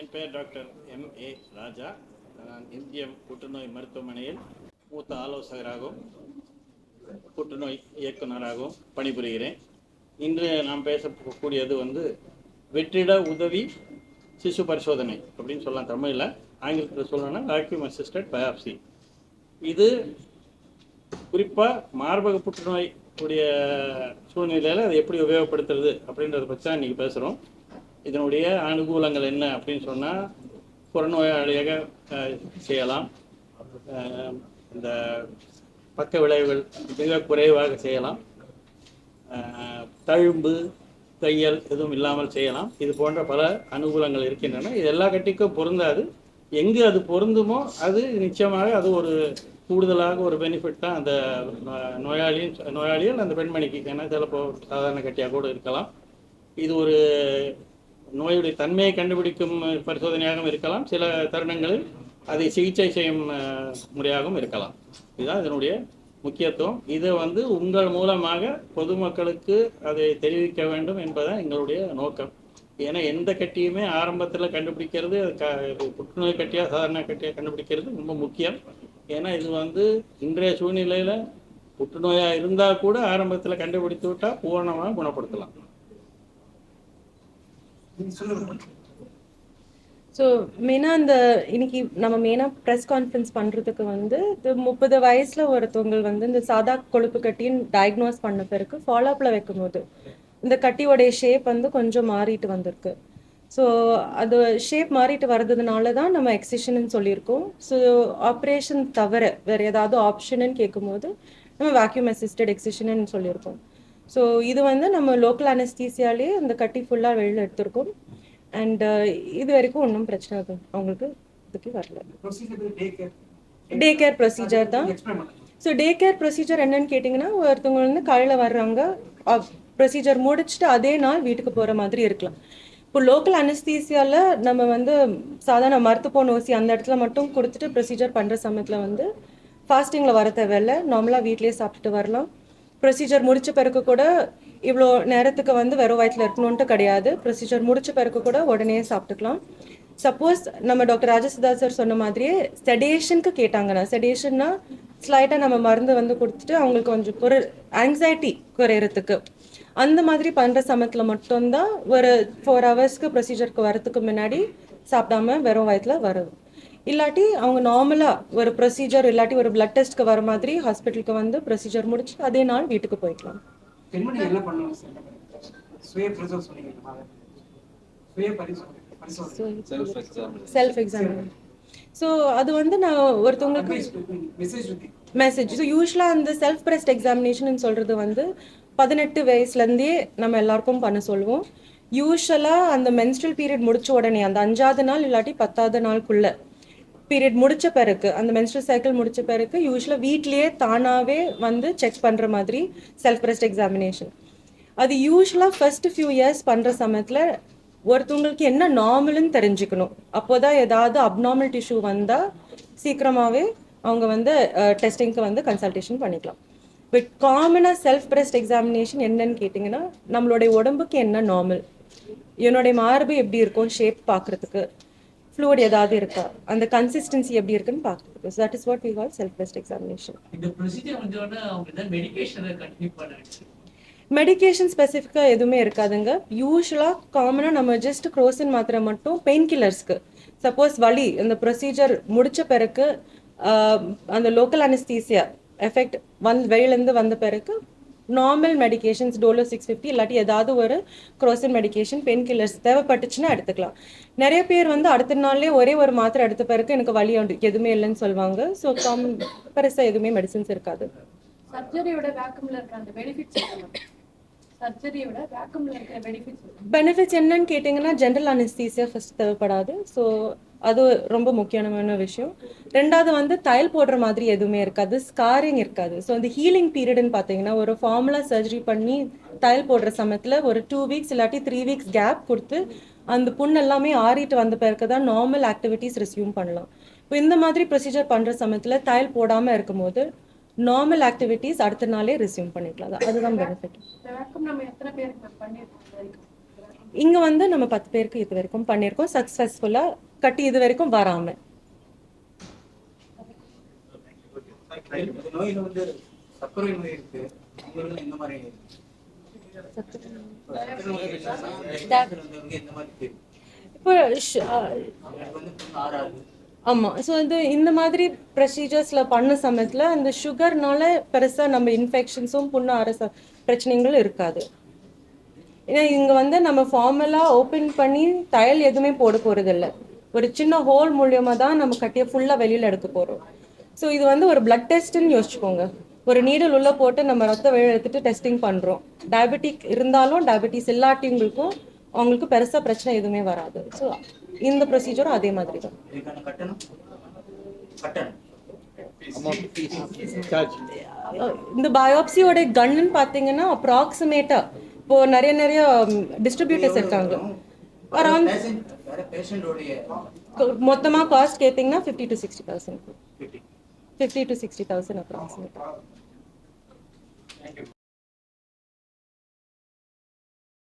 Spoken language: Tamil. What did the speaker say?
என் பெயர் டாக்டர் M.A. ராஜா. நான் இந்திய புற்றுநோய் மருத்துவமனையில் மூத்த ஆலோசகராகவும் புற்றுநோய் இயக்குநராகவும் பணிபுரிகிறேன். இன்று நாம் பேசக்கூடியது வெற்றிட உதவி சிசு பரிசோதனை அப்படின்னு சொல்லலாம். தமிழில், ஆங்கிலத்தில் சொல்லணும்னா வேக்யூம் அசிஸ்டட் பயாப்சி. இது குறிப்பாக மார்பக புற்றுநோய் கூடிய சூழ்நிலையில் அதை எப்படி உபயோகப்படுத்துறது அப்படின்றத பற்றி தான் இன்றைக்கி பேசுகிறோம். இதனுடைய அனுகூலங்கள் என்ன அப்படின்னு சொன்னால், புறநோயாளியாக செய்யலாம், இந்த பக்க விளைவுகள் மிக குறைவாக செய்யலாம், தழும்பு தையல் எதுவும் இல்லாமல் செய்யலாம். இது போன்ற பல அனுகூலங்கள் இருக்கின்றன. இது எல்லா கட்டிக்கும் பொருந்தாது. எங்கு அது பொருந்துமோ அது நிச்சயமாக அது ஒரு கூடுதலாக ஒரு பெனிஃபிட் தான் அந்த நோயாளிகள் அந்த பெண்மணிக்கு. ஏன்னா சிலப்போ சாதாரண கட்டியாக கூட இருக்கலாம். இது ஒரு நோயுடைய தன்மையை கண்டுபிடிக்கும் பரிசோதனையாகவும் இருக்கலாம். சில தருணங்களில் அதை சிகிச்சை செய்யும் முறையாகவும் இருக்கலாம். இதுதான் இதனுடைய முக்கியத்துவம். இதை உங்கள் மூலமாக பொதுமக்களுக்கு அதை தெரிவிக்க வேண்டும் என்பதுதான் எங்களுடைய நோக்கம். ஏன்னா எந்த கட்டியுமே ஆரம்பத்தில் கண்டுபிடிக்கிறது, புற்றுநோய் கட்டியாக சாதாரண கட்டியாக கண்டுபிடிக்கிறது ரொம்ப முக்கியம். ஏன்னா இது இன்றைய சூழ்நிலையில் புற்றுநோயாக இருந்தால் கூட ஆரம்பத்தில் கண்டுபிடித்து விட்டால் பூரணமாக குணப்படுத்தலாம். ஸோ மெயினாக இன்னைக்கு நம்ம மெயினாக ப்ரெஸ் கான்ஃபரன்ஸ் பண்ணுறதுக்கு 30 வயசில் ஒருத்தவங்க இந்த சாதா கொழுப்பு கட்டின்னு டயக்னோஸ் பண்ண பிறகு ஃபாலோஅப்பில் வைக்கும்போது இந்த கட்டியோடைய ஷேப் கொஞ்சம் மாறிட்டு வந்திருக்கு. ஸோ அது ஷேப் மாறிட்டு வர்றதுனால தான் நம்ம எக்ஸிஷன்னு சொல்லியிருக்கோம். ஸோ ஆப்ரேஷன் தவிர வேறு ஏதாவது ஆப்ஷன்னு கேட்கும்போது நம்ம வேக்யூம் அசிஸ்டட் எக்ஸிஷன்னு சொல்லியிருக்கோம். ஸோ இது நம்ம லோக்கல் அனஸ்தீசியாலே அந்த கட்டி ஃபுல்லாக வெளியில் எடுத்திருக்கோம். அண்ட் இது வரைக்கும் ஒன்றும் பிரச்சனை அவங்களுக்கு இதுக்கு வரல. டே கேர் ப்ரொசீஜர் தான். ஸோ டே கேர் ப்ரொசீஜர் என்னன்னு கேட்டிங்கன்னா, ஒருத்தவங்க காலையில் வர்றாங்க, ப்ரொசீஜர் முடிச்சுட்டு அதே நாள் வீட்டுக்கு போகிற மாதிரி இருக்கலாம். இப்போ லோக்கல் அனஸ்தீசியாவில் நம்ம சாதாரண மரத்து போன ஊசி அந்த இடத்துல மட்டும் கொடுத்துட்டு ப்ரொசீஜர் பண்ணுற சமயத்தில் ஃபாஸ்டிங்கில் வர தேவையில்லை, நார்மலாக வீட்லேயே சாப்பிட்டுட்டு வரலாம். ப்ரொசீஜர் முடிச்ச பிறகு கூட இவ்வளோ நேரத்துக்கு வெறும் வயிற்றில் இருக்கணும்ன்ட்டு கிடையாது. ப்ரொசீஜர் முடிச்ச பிறகு கூட உடனே சாப்பிட்டுக்கலாம். சப்போஸ் நம்ம டாக்டர் ராஜசுதா சார் சொன்ன மாதிரியே செடேஷனுக்கு கேட்டாங்கன்னா, செடேஷன்னா ஸ்லைட்டாக நம்ம மருந்து கொடுத்துட்டு அவங்களுக்கு கொஞ்சம் ஆங்ஸைட்டி குறையிறதுக்கு அந்த மாதிரி பண்ணுற சமயத்தில் மட்டும்தான் ஒரு 4 ஹவர்ஸ்க்கு ப்ரொசீஜருக்கு வரதுக்கு முன்னாடி சாப்பிடாம வெறும் வயிற்றில் வருது. இல்லாட்டி அவங்க நார்மலாக ஒரு ப்ரொசீஜர் இல்லாட்டி ஒரு பிளட் டெஸ்ட்க்கு வர மாதிரி ஹாஸ்பிட்டலுக்கு ப்ரொசீஜர் முடிச்சு அதே நாள் வீட்டுக்கு போய்க்கலாம். Self exam. ஸோ அது நான் ஒருத்தவங்களுக்கு மெசேஜ். ஸோ யூஸ்வலாக அந்த செல்ஃப் பிரஸ்ட் எக்ஸாமினேஷன் சொல்கிறது 18 வயசுலேருந்தே நம்ம எல்லாருக்கும் பண்ண சொல்லுவோம். யூஸ்வலாக அந்த மென்ஸ்ட்ரல் பீரியட் முடிச்ச உடனே அந்த 5ஆவது நாள் இல்லாட்டி 10ஆவது நாளுக்குள்ள பீரியட் முடிச்ச பிறகு, அந்த மென்ஸ்ட்ரல் சைக்கிள் முடிச்ச பிறகு யூஸ்வலாக வீட்லேயே தானாகவே செக் பண்ணுற மாதிரி செல்ஃப் பிரஸ்ட் எக்ஸாமினேஷன். அது யூஸ்வலாக ஃபர்ஸ்ட் ஃபியூ இயர்ஸ் பண்ணுற சமயத்தில் ஒருத்தவங்களுக்கு என்ன நார்மல்னு தெரிஞ்சுக்கணும். அப்போதான் ஏதாவது அப்நார்மல் டிஷ்யூ வந்தால் சீக்கிரமாகவே அவங்க டெஸ்டிங்க்கு கன்சல்டேஷன் பண்ணிக்கலாம். பட் காமனாக செல்ஃப் பிரஸ்ட் எக்ஸாமினேஷன் என்னன்னு கேட்டிங்கன்னா, நம்மளுடைய உடம்புக்கு என்ன நார்மல், என்னுடைய மார்பு எப்படி இருக்கும் ஷேப் பார்க்குறதுக்கு, ஃப்ளூயிட் ஏதாவது இருக்கா, அந்த கன்சிஸ்டன்சி எப்படி இருக்குன்னு பார்க்குறதுக்கு. So that is what we call self breast examination. இந்த ப்ரொசீஜர் வந்து அவங்க மெடிகேஷனை கண்டினியூ பண்ணுறாங்க. மெடிக்கேஷன் ஸ்பெசிஃபிக்காக எதுவுமே இருக்காதுங்க. யூஸ்வலாக காமனாக நம்ம ஜஸ்ட் குரோசின் மாத்திரை மட்டும் பெயின் கில்லர்ஸ்க்கு, சப்போஸ் வலி இந்த ப்ரொசீஜர் முடித்த பிறகு அந்த லோக்கல் அனஸ்தீசியா எஃபெக்ட் வெளியிலேருந்து வந்த பிறகு நார்மல் மெடிக்கேஷன்ஸ் டோலோ 650 இல்லாட்டி ஏதாவது ஒரு குரோசின் மெடிக்கேஷன் பெயின் கில்லர்ஸ் தேவைப்பட்டுச்சுன்னா எடுத்துக்கலாம். நிறைய பேர் அடுத்த நாள்லேயே ஒரே ஒரு மாத்திரை எடுத்த பிறகு எனக்கு வலி எதுவுமே இல்லைன்னு சொல்லுவாங்க. ஸோ பெருசாக எதுவுமே மெடிசின்ஸ் இருக்காது. சர்ஜரியோட வேக்யூம்ல இருக்க அந்த பெனிஃபிட்ஸ் என்னன்னு கேட்டிங்கன்னா, ஜென்ரல் அனஸ்தீசியா ஃபர்ஸ்ட் தேவைப்படாது. ஸோ அது ரொம்ப முக்கியமான விஷயம். ரெண்டாவது தையல் போடுற மாதிரி எதுவுமே இருக்காது, ஸ்காரிங் இருக்காது. ஸோ அந்த ஹீலிங் பீரியட்னு பார்த்தீங்கன்னா, ஒரு ஃபார்முலா சர்ஜரி பண்ணி தையல் போடுற சமயத்தில் ஒரு 2 வீக்ஸ் இல்லாட்டி 3 வீக்ஸ் கேப் கொடுத்து அந்த புண் எல்லாமே ஆறிட்டு வந்த பிறகு தான் நார்மல் ஆக்டிவிட்டீஸ் ரெஸ்யூம் பண்ணலாம். இப்போ இந்த மாதிரி ப்ரொசீஜர் பண்ணுற சமயத்தில் தையல் போடாமல் இருக்கும்போது நார்மல் ஆக்டிவிட்டீஸ் அடுத்த நாளே ரெஸ்யூம் பண்ணிக்கலாம். அதுதான் பெனிஃபிட். இங்கே வந்து நம்ம 10 பேருக்கு இது வரைக்கும் பண்ணியிருக்கோம் சக்ஸஸ்ஃபுல்லாக, கட்டி இது வரைக்கும் வராமல். இந்த நோயில வந்து சர்க்கரை நோய் இருக்கு, உங்களுக்கு எந்த மாதிரி சர்க்கரை நோய் வந்தவங்க எந்த மாதிரி தெரியும்? இப்போ எனக்கு வந்து புண்ணு ஆறாது. ஆமாம், ஸோ இந்த மாதிரி ப்ரொசீஜர்ஸில் பண்ண சமயத்தில் அந்த சுகர்னால பெருசாக நம்ம இன்ஃபெக்ஷன்ஸும் புண்ணு ஆற பிரச்சனைகளும் இருக்காது. ஏன்னா இங்கே வந்து நம்ம ஃபார்மலாக ஓப்பன் பண்ணி தையல் எதுவுமே போட போகிறதில்ல, ஒரு சின்ன ஹோல் மூலியமாக தான் நம்ம கட்டியை ஃபுல்லாக வெளியில் எடுக்க போகிறோம். ஸோ இது வந்து ஒரு பிளட் டெஸ்ட்டுன்னு யோசிச்சுக்கோங்க. ஒரு நீடல் உள்ளே போட்டு நம்ம ரத்த வெளியே எடுத்துட்டு டெஸ்டிங் பண்ணுறோம். டயபெட்டிக் இருந்தாலும் டயபெட்டிஸ் இல்லாட்டிங்களுக்கும் அவங்களுக்கு பெருசாக பிரச்சனை எதுவுமே வராது. ஸோ இந்த ப்ரொசீஜரும் அதே மாதிரி தான். இதுக்கான கட்டணம் கட்டணம் சார்ஜ் இந்த பயோப்சியோட கன்னு பார்த்தீங்கன்னா அப்ராக்சிமேட்டாக இப்போ நிறைய டிஸ்ட்ரிபியூட்டர்ஸ் இருக்காங்க. அரௌண்ட் வேற பேஷண்டோடைய மொத்தமாக காஸ்ட் கேட்டிங்கன்னா 50 to 60,000 அப்ராக்சிமேட்டாக.